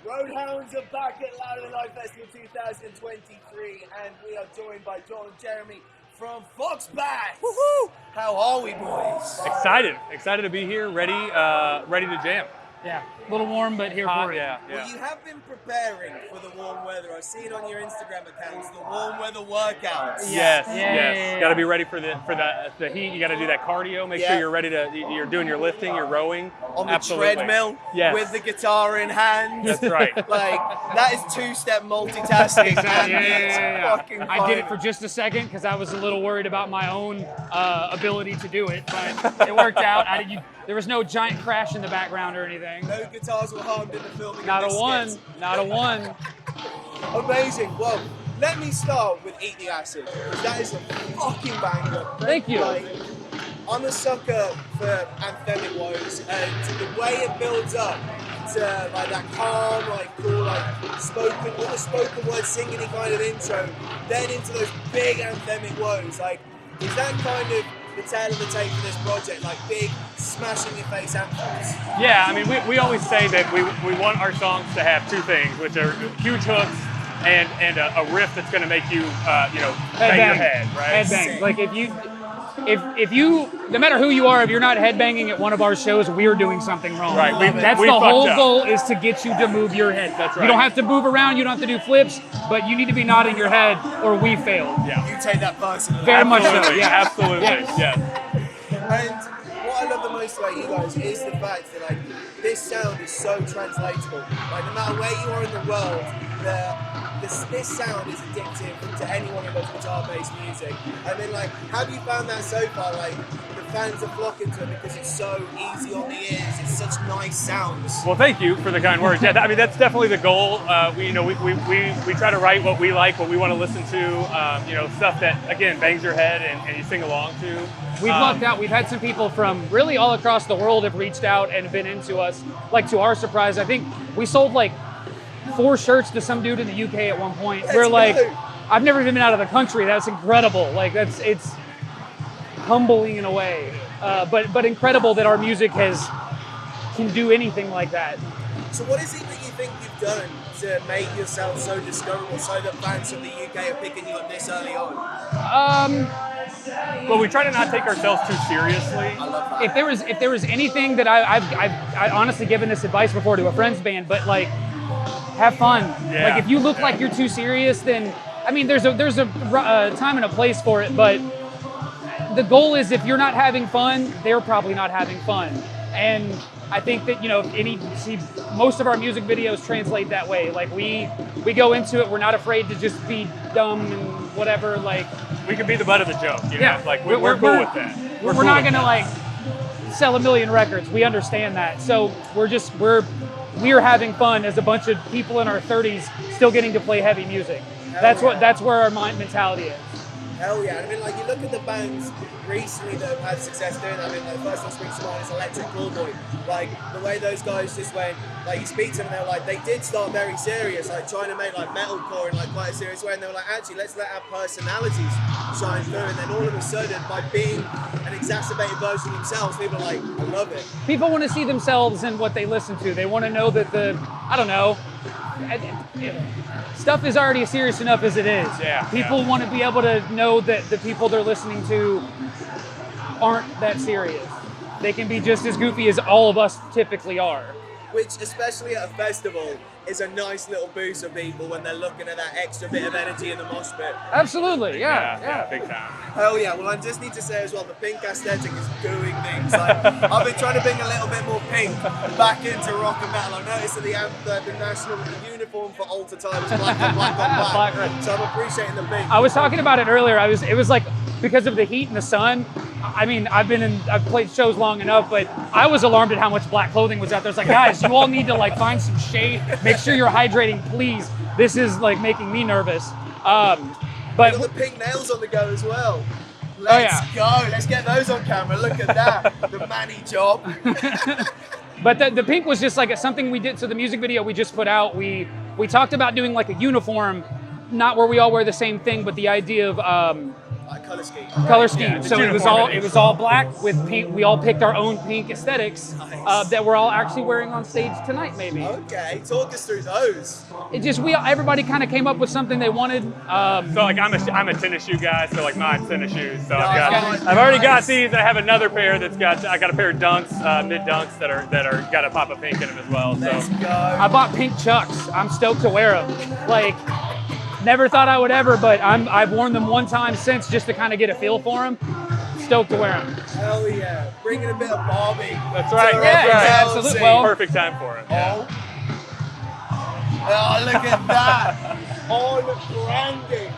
Hounds are back at Louder Than Life Festival 2023, and we are joined by John and Jeremy from Foxbat. Woohoo! How are we, boys? Excited to be here, ready to jam. Yeah, a little warm, but here for it. Yeah. Well, you have been preparing for the warm weather. I've seen on your Instagram accounts the warm weather workouts. Yes. Got to be ready for the heat. You got to do that cardio. Make sure you're ready you're doing your lifting, you're rowing. On the treadmill with the guitar in hand. That's right. Like, that is two-step multitasking. Exactly. Fucking fun. I did it for just a second because I was a little worried about my own ability to do it, but it worked out. There was no giant crash in the background or anything. No guitars were harmed in the filming. Not a one. Amazing. Well, let me start with Eat the Acid, because that is a fucking banger. Thank you. Like, I'm a sucker for anthemic woes, and the way it builds up to like that calm, like cool, like spoken word singing kind of intro, then into those big anthemic woes. Like, is that kind of the tail of the tape for this project, like big smash in your face anthems? Yeah, I mean, we always say that we want our songs to have two things, which are huge hooks and a riff that's going to make you bang your head, right? Headbang. Like if you, no matter who you are, if you're not headbanging at one of our shows, we're doing something wrong. Right. That's the whole goal, is to get you to move your head. That's right. You don't have to move around, you don't have to do flips, but you need to be nodding your head or we failed. Yeah. You take that personally. Very much so. Yeah, absolutely. Yes. And what I love the most about you guys is the fact that like this sound is so translatable. Like, no matter where you are in the world, this sound is addictive to anyone who loves guitar-based music. I mean, like, have you found that so far? Like, the fans are flocking to it because it's so easy on the ears. It's such nice sounds. Well, thank you for the kind words. Yeah, I mean, that's definitely the goal. We try to write what we like, what we want to listen to. Stuff that again bangs your head and you sing along to. We've lucked out. We've had some people from really all across the world have reached out and been into us. Like, to our surprise, I think we sold like 4 shirts to some dude in the UK at one point. We're like, I've never even been out of the country. That's incredible. Like, it's humbling in a way, but incredible that our music can do anything like that. So what is it that you think you've done to make yourself so discoverable, so that fans from the UK are picking you up this early on? Well, we try to not take ourselves too seriously. I love that. If there was anything that I've honestly given this advice before to a friend's band, but like, have fun. Yeah. Like, if you look like you're too serious, then I mean, there's a time and a place for it, but the goal is, if you're not having fun, they're probably not having fun. And I think that, most of our music videos translate that way. Like, we go into it, we're not afraid to just be dumb and whatever. Like, we can be the butt of the joke. Yeah. Like, we're cool with that. We're not gonna like sell 1 million records. We understand that. So we're having fun as a bunch of people in our 30s still getting to play heavy music. That's where our mentality is. Hell yeah. I mean, like, you look at the bands recently that have had success doing that. I mean, like, the first one springs to mind is Electric Callboy. Like, the way those guys just went, like, you speak to them and they're like, they did start very serious, like trying to make like metalcore in like quite a serious way, and they were like, actually, let's let our personalities shine through. And then all of a sudden, by being an exacerbated version of themselves, people are like, I love it. People want to see themselves in what they listen to. They want to know that stuff is already serious enough as it is. People want to be able to know that the people they're listening to aren't that serious. They can be just as goofy as all of us typically are. Which, especially at a festival, is a nice little boost for people when they're looking at that extra bit of energy in the mosh pit. Absolutely, yeah. Big time. Hell yeah. Well, I just need to say as well, the pink aesthetic is doing things. Like, I've been trying to bring a little bit more pink back into rock and metal. I noticed that the national uniform for Alter Time is black on black on black. Black. So I'm appreciating the pink. I was talking about it earlier. It was like, because of the heat and the sun. I mean, I've played shows long enough, but I was alarmed at how much black clothing was out there. It's like, guys, you all need to like find some shade. Make sure you're hydrating, please. This is like making me nervous. But you got the pink nails on the go as well. Let's go. Let's get those on camera. Look at that. The Manny job. But the pink was just like something we did. So the music video we just put out, we talked about doing like a uniform, not where we all wear the same thing, but the idea of Color scheme. Color scheme. Yeah, So uniformity. it was all black with pink. We all picked our own pink aesthetics Nice. that we're all actually wearing on stage tonight. Maybe Okay, talk us through those. it just everybody kind of came up with something they wanted. So like I'm a tennis shoe guy, so like mine's tennis shoes. So Nice. I've already got these. I have another pair I got a pair of dunks, mid dunks that are got a pop of pink in them as well. So Let's go. I bought pink Chucks. I'm stoked to wear them. Like, never thought I would ever, but I've worn them one time since just to kind of get a feel for them. Stoked to wear them. Hell yeah. Bringing a bit of Barbie. That's right. to That's Yeah, right. absolutely. Well, Perfect time for it. Oh. Oh, look at that. On branding.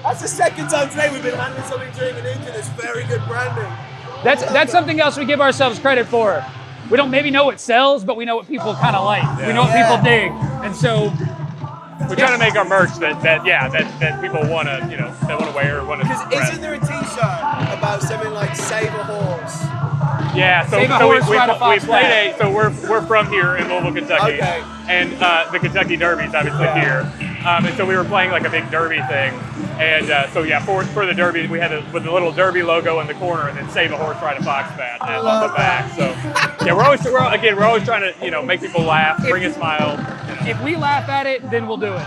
That's the second time today we've been handing something during an intro that's very good branding. that's something else we give ourselves credit for. We don't maybe know what sells, but we know what people kind of like. We know what people dig, and so We're trying to make our merch that people want to wear or want to. Because isn't there a t-shirt about something like Save a Horse? Yeah, so, Save a so horse, ride a we fox played flat. so we're from here in Louisville, Kentucky, Okay. and the Kentucky Derby's obviously here, and so we were playing like a big Derby thing, and for the Derby we had with the little Derby logo in the corner, and then Save a Horse, Ride a Fox fat on the back. So yeah, we're always trying to make people laugh, bring a smile. if we laugh at it, then we'll do it.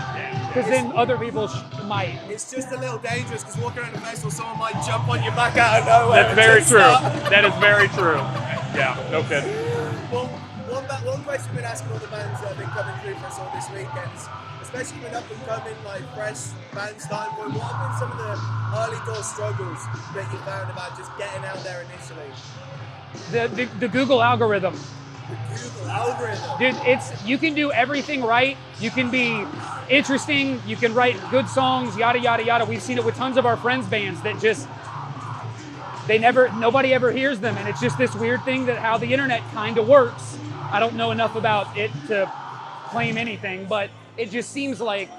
Because then other people might. It's just a little dangerous because walking around the festival, someone might jump on your back out of nowhere. That's and very just true. start- That is very true. Yeah, no kidding. Well, one question we've been asking all the bands that have been coming through for us all this weekend is, especially with up and coming, like fresh bands starting point, what have been some of the early door struggles that you found about just getting out there initially? The Google algorithm. Google algorithm. Dude, you can do everything right. You can be interesting. You can write good songs, yada, yada, yada. We've seen it with tons of our friends' bands that just, nobody ever hears them. And it's just this weird thing that how the internet kind of works. I don't know enough about it to claim anything, but it just seems like,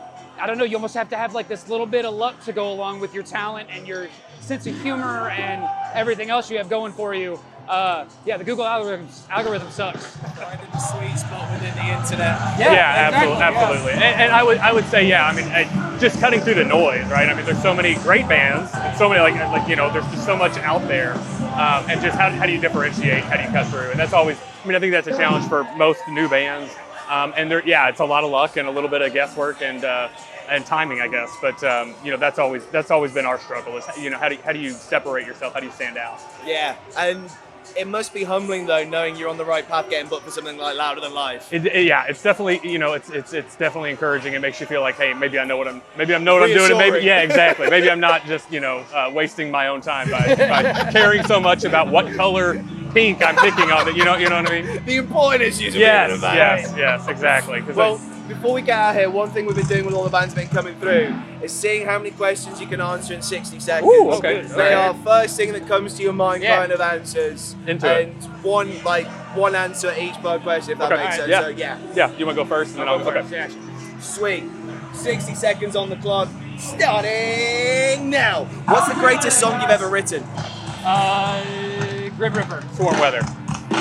I don't know, you almost have to have like this little bit of luck to go along with your talent and your sense of humor and everything else you have going for you. The Google algorithm sucks. Finding the sweet spot within the internet. Yeah, exactly, absolutely. And I would say, just cutting through the noise, right? I mean, there's so many great bands, and so many there's just so much out there, and just how do you differentiate? How do you cut through? And that's always, I think that's a challenge for most new bands. And it's a lot of luck and a little bit of guesswork and timing, I guess. But that's always been our struggle. Is how do you separate yourself? How do you stand out? Yeah, and it must be humbling though, knowing you're on the right path, getting booked for something like Louder Than Life. It's definitely it's definitely encouraging. It makes you feel like, hey, maybe I know what I'm doing, and maybe exactly. Maybe I'm not just wasting my own time by caring so much about what color pink I'm picking on it. You know what I mean? The important issues. Yes, exactly. Well, before we get out here, one thing we've been doing with all the bands that have been coming through is seeing how many questions you can answer in 60 seconds. Ooh, okay. They are first thing that comes to your mind kind of answers. Into one answer each per question, if that makes sense. Yeah. So, yeah. Yeah, you want to go first, and then I'll go. Okay. Yeah. Sweet. 60 seconds on the clock. Starting now. What's the greatest song you've ever written? Grim Ripper. Storm weather.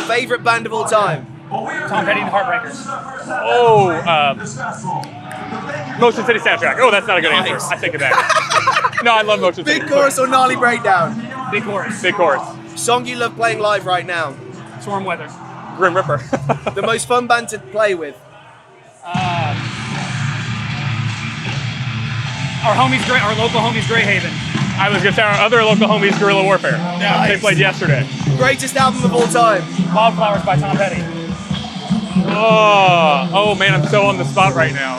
Favorite band of all time? Tom Petty and the Heartbreakers. Oh, Motion City Soundtrack. Oh, that's not a good Nice. answer. I think of that. No, I love Motion City. Big chorus or gnarly breakdown? Big chorus. Big chorus. Song you love playing live right now? Storm weather. Grim Ripper. The most fun band to play with? Our local homies, Grey Haven. I was going to say our other local homies, Guerrilla Warfare. Nice. They played yesterday. Greatest album of all time? Wildflowers by Tom Petty. Oh man, I'm so on the spot right now.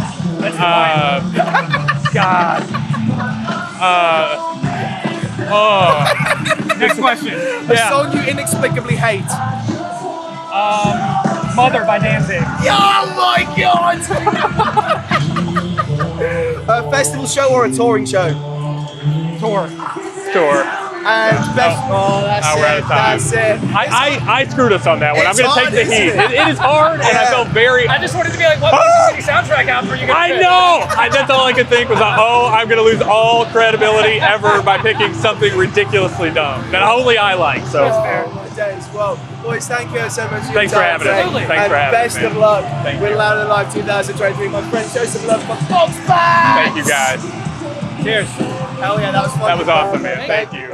God. Next question. A song you inexplicably hate? Mother by Danzig. Oh my god! A festival show or a touring show? Tour. And best. That's we're out of time. That's it. I screwed us on that one. I'm It's going to take hard, the heat. isn't it? It is hard, and I Yeah. felt very. I just wanted to be like, what Motion City soundtrack album are you going to I know! That's all I could think was, I'm going to lose all credibility ever by picking something ridiculously dumb that only I like. So, Oh my days. Well, boys, thank you so much for your Thanks for time having us. today. Thanks and for having best us, man. of luck Thank with you. Louder Than Live 2023. My friend, show some love for Fox Fans! thank you guys. Cheers. Hell yeah, that was fun. That was awesome, man. Thank Thank you.